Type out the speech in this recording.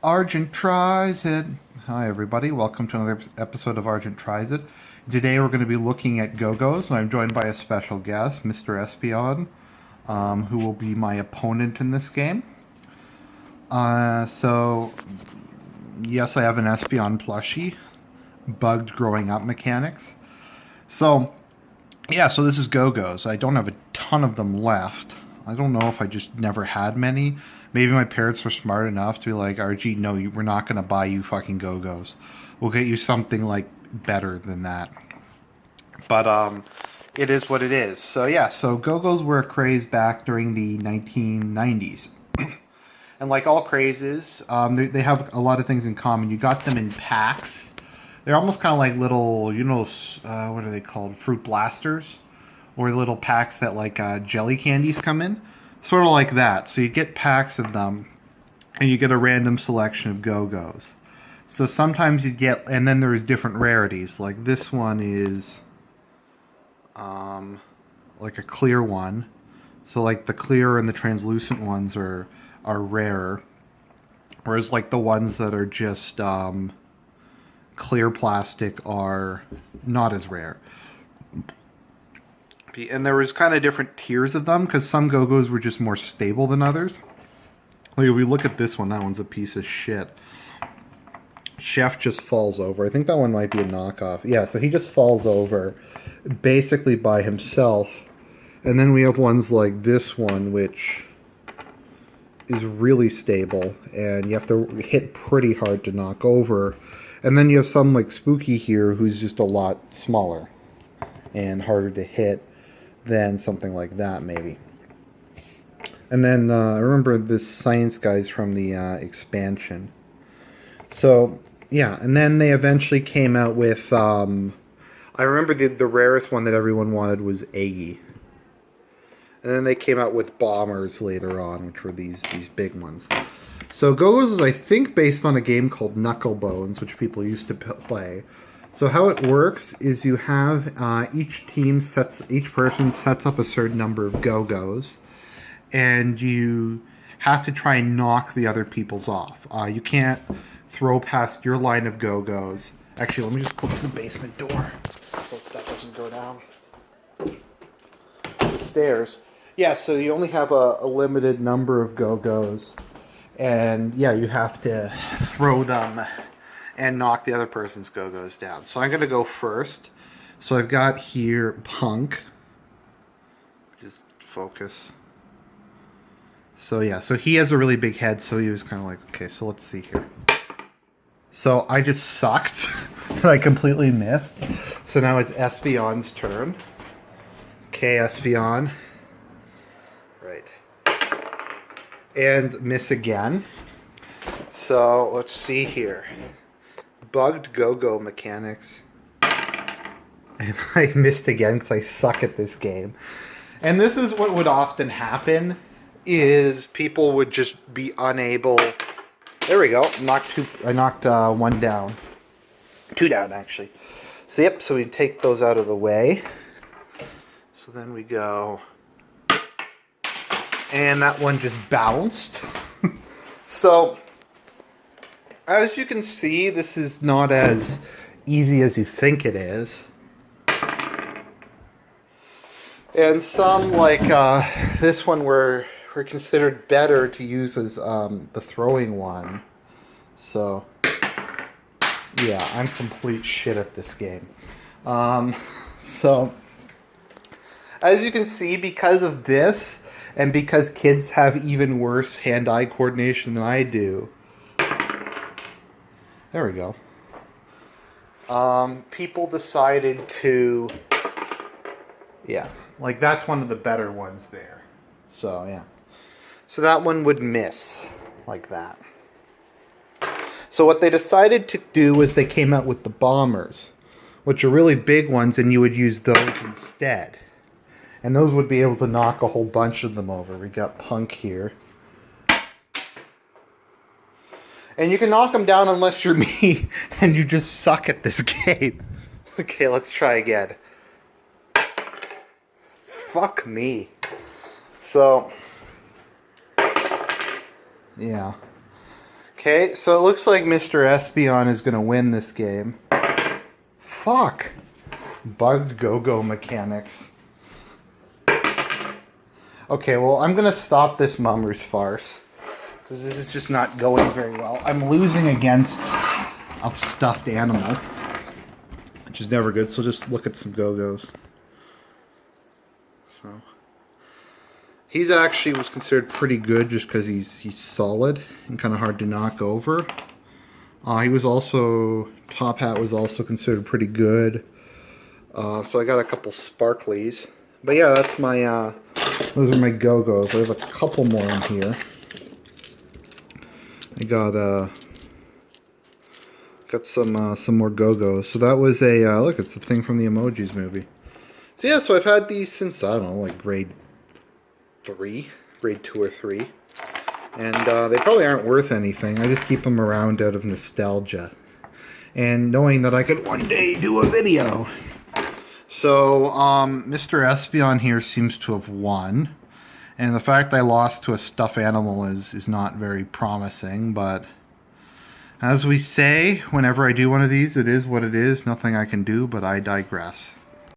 Argent tries it. Hi, everybody. Welcome to another episode of Argent Tries It. Today we're going to be looking at Gogos, and I'm joined by a special guest, Mr. Espion, who will be my opponent in this game. Yes, I have an Espion plushie. Bugged growing up mechanics. So this is Gogos. I don't have a ton of them left. I don't know if I just never had many. Maybe my parents were smart enough to be like, RG, no, we're not going to buy you fucking Gogos. We'll get you something, like, better than that. But, it is what it is. So Gogos were a craze back during the 1990s. And like all crazes, they have a lot of things in common. You got them in packs. They're almost kind of like little, what are they called? Fruit blasters? Or little packs that like jelly candies come in. Sort of like that. So you get packs of them, and you get a random selection of Go-Go's. So sometimes you get, and then there's different rarities. Like this one is like a clear one. So like the clear and the translucent ones are rarer. Whereas like the ones that are just clear plastic are not as rare. And there was kind of different tiers of them, because some Go-Go's were just more stable than others. Like if we look at this one, that one's a piece of shit. Chef just falls over. I think that one might be a knockoff. Yeah, so he just falls over basically by himself. And then we have ones like this one, which is really stable, and you have to hit pretty hard to knock over. And then you have some like Spooky here, who's just a lot smaller and harder to hit than something like that, maybe. And then I remember this science guy's from the expansion. So yeah, and then they eventually came out with I remember the rarest one that everyone wanted was Eggy. And then they came out with Bombers later on, which were these big ones. So Go-Go's is, I think, based on a game called Knucklebones, which people used to play. So how it works is you have each person sets up a certain number of Go-Go's, and you have to try and knock the other people's off. You can't throw past your line of Go-Go's. Actually, let me just close the basement door so stuff doesn't go down the stairs. Yeah, so you only have a limited number of Go-Go's, and yeah, you have to throw them and knock the other person's Go-Go's down. So I'm going to go first. So I've got here Punk. Just focus. So yeah, so he has a really big head, so he was kind of like, okay, so let's see here. So I just sucked, and I completely missed. So now it's Espion's turn. Okay, Espion. Right. And miss again. So let's see here. Bugged Go-Go mechanics. And I missed again because I suck at this game. And this is what would often happen, is people would just be unable. There we go. I knocked one down. Two down, actually. So yep, so we take those out of the way. So then we go. And that one just bounced. So as you can see, this is not as easy as you think it is. And some, like this one, were considered better to use as the throwing one. So, yeah, I'm complete shit at this game. So, as you can see, because of this, and because kids have even worse hand-eye coordination than I do, there we go. People decided to, yeah, like that's one of the better ones there. So, yeah. So that one would miss like that. So what they decided to do was they came out with the Bombers, which are really big ones, and you would use those instead. And those would be able to knock a whole bunch of them over. We got Punk here. And you can knock them down unless you're me and you just suck at this game. Okay, let's try again. Fuck me. So, yeah. Okay, so it looks like Mr. Espeon is going to win this game. Fuck. Bugged Gogo mechanics. Okay, well, I'm going to stop this Mummers farce. Because this is just not going very well. I'm losing against a stuffed animal. Which is never good, so just look at some Gogos. So... He's actually was considered pretty good just because he's solid and kind of hard to knock over. He was also, Top Hat was also considered pretty good. So I got a couple sparklies. But yeah, that's my, those are my Gogos. I have a couple more in here. I got some more Gogos. So that was a, look, it's the thing from the Emojis movie. So yeah, so I've had these since, I don't know, like grade 2 or 3, and they probably aren't worth anything. I just keep them around out of nostalgia and knowing that I could one day do a video. So Mr. Espeon here seems to have won, and the fact I lost to a stuffed animal is not very promising, but as we say whenever I do one of these, it is what it is. Nothing I can do, but I digress.